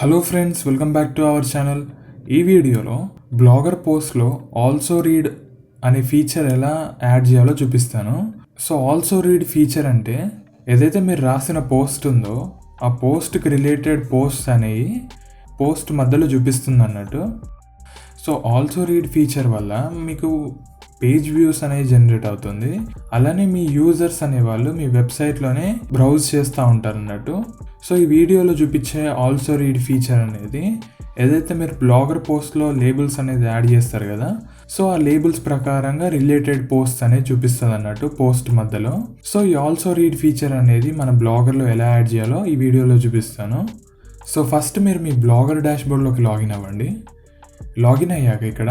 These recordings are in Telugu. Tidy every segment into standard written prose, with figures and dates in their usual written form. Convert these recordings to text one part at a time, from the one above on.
Hello friends, welcome back to our channel. ఈ వీడియోలో బ్లాగర్ పోస్ట్లో ఆల్సో రీడ్ అనే ఫీచర్ ఎలా యాడ్ చేయాలో చూపిస్తాను. సో ఆల్సో రీడ్ ఫీచర్ అంటే ఏదైతే మీరు రాసిన పోస్ట్ ఉందో ఆ పోస్ట్కి రిలేటెడ్ పోస్ట్ అనేవి పోస్ట్ మధ్యలో చూపిస్తుంది అన్నట్టు. సో ఆల్సో రీడ్ ఫీచర్ వల్ల మీకు పేజ్ వ్యూస్ అనేవి జనరేట్ అవుతుంది. అలానే మీ యూజర్స్ అనేవాళ్ళు మీ వెబ్సైట్లోనే బ్రౌజ్ చేస్తూ ఉంటారు అన్నట్టు. సో ఈ వీడియోలో చూపించే ఆల్సో రీడ్ ఫీచర్ అనేది ఏదైతే మీరు బ్లాగర్ పోస్ట్లో లేబుల్స్ అనేది యాడ్ చేస్తారు కదా, సో ఆ లేబుల్స్ ప్రకారంగా రిలేటెడ్ పోస్ట్ అనేది చూపిస్తుంది అన్నట్టు పోస్ట్ మధ్యలో. సో ఈ ఆల్సో రీడ్ ఫీచర్ అనేది మన బ్లాగర్లో ఎలా యాడ్ చేయాలో ఈ వీడియోలో చూపిస్తాను. సో ఫస్ట్ మీరు మీ బ్లాగర్ డాష్బోర్డ్లోకి లాగిన్ అవ్వండి. లాగిన్ అయ్యాక ఇక్కడ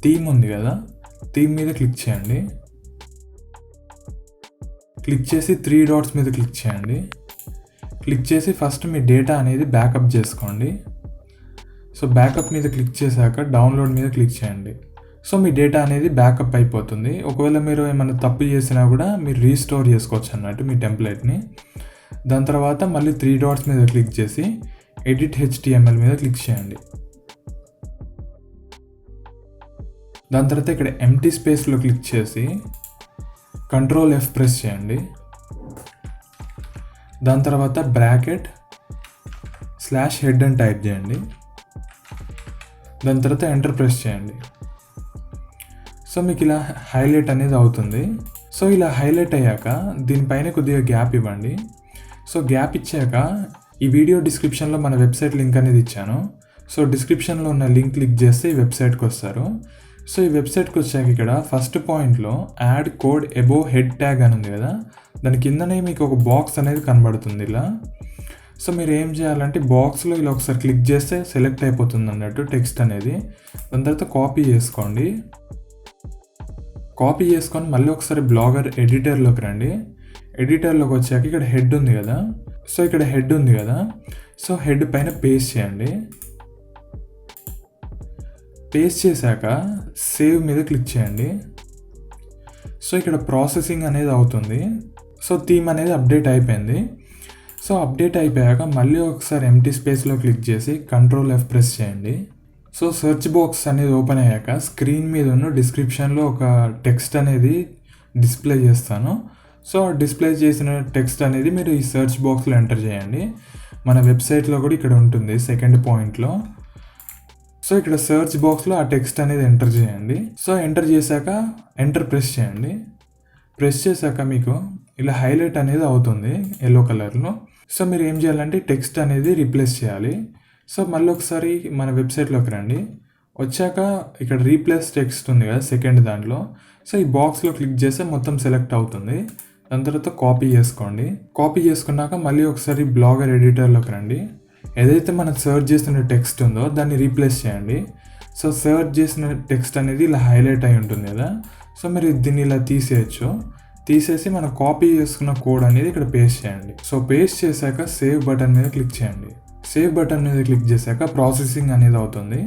థీమ్ ఉంది కదా, థీమ్ మీద క్లిక్ చేయండి. క్లిక్ చేసి 3 డాట్స్ మీద క్లిక్ చేయండి. క్లిక్ చేసి ఫస్ట్ మీ డేటా అనేది బ్యాకప్ చేసుకోండి. సో బ్యాకప్ మీద క్లిక్ చేశాక డౌన్లోడ్ మీద క్లిక్ చేయండి. సో మీ డేటా అనేది బ్యాకప్ అయిపోతుంది. ఒకవేళ మీరు ఏమైనా తప్పు చేసినా కూడా మీరు రీస్టోర్ చేసుకోవచ్చు అన్నట్టు మీ టెంప్లెట్ని. దాని తర్వాత మళ్ళీ 3 డాట్స్ మీద క్లిక్ చేసి ఎడిట్ HTML మీద క్లిక్ చేయండి. దాని తర్వాత ఇక్కడ ఎంటీ స్పేస్లో క్లిక్ చేసి Ctrl F ప్రెస్ చేయండి. దాని తర్వాత /head అని టైప్ చేయండి. దాని తర్వాత ఎంటర్ ప్రెస్ చేయండి. సో మీకు ఇలా హైలైట్ అనేది అవుతుంది. సో ఇలా హైలైట్ అయ్యాక దీనిపైన కొద్దిగా గ్యాప్ ఇవ్వండి. సో గ్యాప్ ఇచ్చాక ఈ వీడియో డిస్క్రిప్షన్లో మన వెబ్సైట్ లింక్ అనేది ఇచ్చాను. సో డిస్క్రిప్షన్లో ఉన్న లింక్ క్లిక్ చేస్తే ఈ వెబ్సైట్కి వస్తారు. సో ఈ వెబ్సైట్కి వచ్చాక ఇక్కడ ఫస్ట్ పాయింట్లో add code above head tag అని ఉంది కదా, దాని కిందనే మీకు ఒక బాక్స్ అనేది కనబడుతుంది ఇలా. సో మీరు ఏం చేయాలంటే బాక్స్లో ఇలా ఒకసారి క్లిక్ చేస్తే సెలెక్ట్ అయిపోతుంది అన్నట్టు టెక్స్ట్ అనేది. దాని తర్వాత కాపీ చేసుకోండి. కాపీ చేసుకొని మళ్ళీ ఒకసారి బ్లాగర్ ఎడిటర్లోకి రండి. ఎడిటర్లోకి వచ్చాక ఇక్కడ హెడ్ ఉంది కదా, సో ఇక్కడ హెడ్ ఉంది కదా, సో హెడ్ పైన పేస్ట్ చేయండి. పేస్ట్ చేశాక సేవ్ మీద క్లిక్ చేయండి. సో ఇక్కడ ప్రాసెసింగ్ అనేది అవుతుంది. సో థీమ్ అనేది అప్డేట్ అయిపోయింది. సో అప్డేట్ అయిపోయాక మళ్ళీ ఒకసారి ఎంటీ స్పేస్లో క్లిక్ చేసి Ctrl F ప్రెస్ చేయండి. సో సెర్చ్ బాక్స్ అనేది ఓపెన్ అయ్యాక స్క్రీన్ మీద ఉన్న డిస్క్రిప్షన్లో ఒక టెక్స్ట్ అనేది డిస్ప్లే చేస్తాను. సో డిస్ప్లే చేసిన టెక్స్ట్ అనేది మీరు ఈ సెర్చ్ బాక్స్లో ఎంటర్ చేయండి. మన వెబ్సైట్లో కూడా ఇక్కడ ఉంటుంది సెకండ్ పాయింట్లో. సో ఇక్కడ సెర్చ్ బాక్స్లో ఆ టెక్స్ట్ అనేది ఎంటర్ చేయండి. సో ఎంటర్ చేశాక ఎంటర్ ప్రెస్ చేయండి. ప్రెస్ చేశాక మీకు ఇలా హైలైట్ అనేది అవుతుంది ఎల్లో కలర్లో. సో మీరు ఏం చేయాలంటే టెక్స్ట్ అనేది రీప్లేస్ చేయాలి. సో మళ్ళీ ఒకసారి మన వెబ్సైట్లోకి రండి. వచ్చాక ఇక్కడ రీప్లేస్ టెక్స్ట్ ఉంది కదా సెకండ్ దాంట్లో, సో ఈ బాక్స్లో క్లిక్ చేస్తే మొత్తం సెలెక్ట్ అవుతుంది. దాని తర్వాత కాపీ చేసుకోండి. కాపీ చేసుకున్నాక మళ్ళీ ఒకసారి బ్లాగర్ ఎడిటర్లోకి రండి. ఏదైతే మనం సర్చ్ చేసిన టెక్స్ట్ ఉందో దాన్ని రీప్లేస్ చేయండి. సో సర్చ్ చేసిన టెక్స్ట్ అనేది ఇలా హైలైట్ అయి ఉంటుంది కదా, సో మీరు దీన్ని ఇలా తీసేయచ్చు. తీసేసి మనం కాపీ చేసుకున్న కోడ్ అనేది ఇక్కడ పేస్ట్ చేయండి. సో పేస్ట్ చేశాక సేవ్ బటన్ మీద క్లిక్ చేయండి. సేవ్ బటన్ మీద క్లిక్ చేశాక ప్రాసెసింగ్ అనేది అవుతుంది.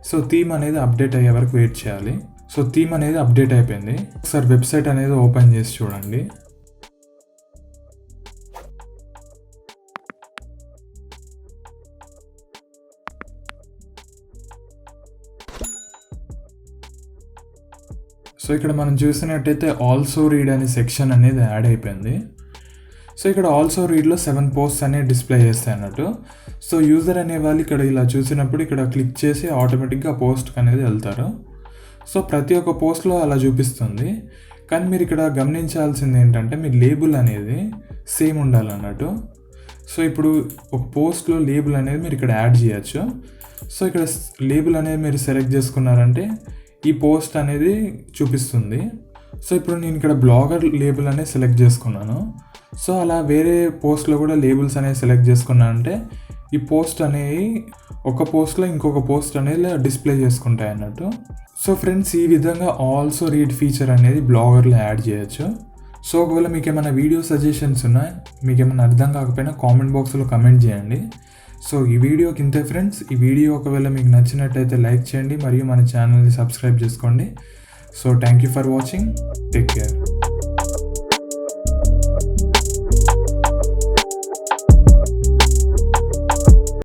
సో థీమ్ అనేది అప్డేట్ అయ్యే వరకు వెయిట్ చేయాలి. సో థీమ్ అనేది అప్డేట్ అయిపోయింది. ఒకసారి వెబ్సైట్ అనేది ఓపెన్ చేసి చూడండి. సో ఇక్కడ మనం చూసినట్టయితే ఆల్సో రీడ్ అనే సెక్షన్ అనేది యాడ్ అయిపోయింది. సో ఇక్కడ ఆల్సో రీడ్లో 7 పోస్ట్స్ అనేవి డిస్ప్లే చేస్తాయి అన్నట్టు. సో యూజర్ అనేవాళ్ళు ఇక్కడ ఇలా చూసినప్పుడు ఇక్కడ క్లిక్ చేసి ఆటోమేటిక్గా పోస్ట్కి అనేది వెళ్తారు. సో ప్రతి ఒక్క పోస్ట్లో అలా చూపిస్తుంది. కానీ మీరు ఇక్కడ గమనించాల్సింది ఏంటంటే మీ లేబుల్ అనేది సేమ్ ఉండాలన్నట్టు. సో ఇప్పుడు ఒక పోస్ట్లో లేబుల్ అనేది మీరు ఇక్కడ యాడ్ చేయొచ్చు. సో ఇక్కడ లేబుల్ అనేది మీరు సెలెక్ట్ చేసుకున్నారంటే ఈ పోస్ట్ అనేది చూపిస్తుంది. సో ఇప్పుడు నేను ఇక్కడ బ్లాగర్ లేబుల్ అనేది సెలెక్ట్ చేసుకున్నాను. సో అలా వేరే పోస్ట్లో కూడా లేబుల్స్ అనేవి సెలెక్ట్ చేసుకున్నాను అంటే ఈ పోస్ట్ అనేవి ఒక పోస్ట్లో ఇంకొక పోస్ట్ అనేది డిస్ప్లే చేసుకుంటాయి అన్నట్టు. సో ఫ్రెండ్స్, ఈ విధంగా ఆల్సో రీడ్ ఫీచర్ అనేది బ్లాగర్లో యాడ్ చేయొచ్చు. సో ఒకవేళ మీకు ఏమైనా వీడియో సజెషన్స్ ఉన్నాయి, మీకు ఏమైనా అర్థం కాకపోయినా కామెంట్ బాక్స్లో కమెంట్ చేయండి. సో ఈ వీడియోకి ఇంతే ఫ్రెండ్స్. ఈ వీడియో ఒకవేళ మీకు నచ్చినట్టయితే లైక్ చేయండి మరియు మన ఛానల్ని సబ్స్క్రైబ్ చేసుకోండి. So thank you for watching. Take care.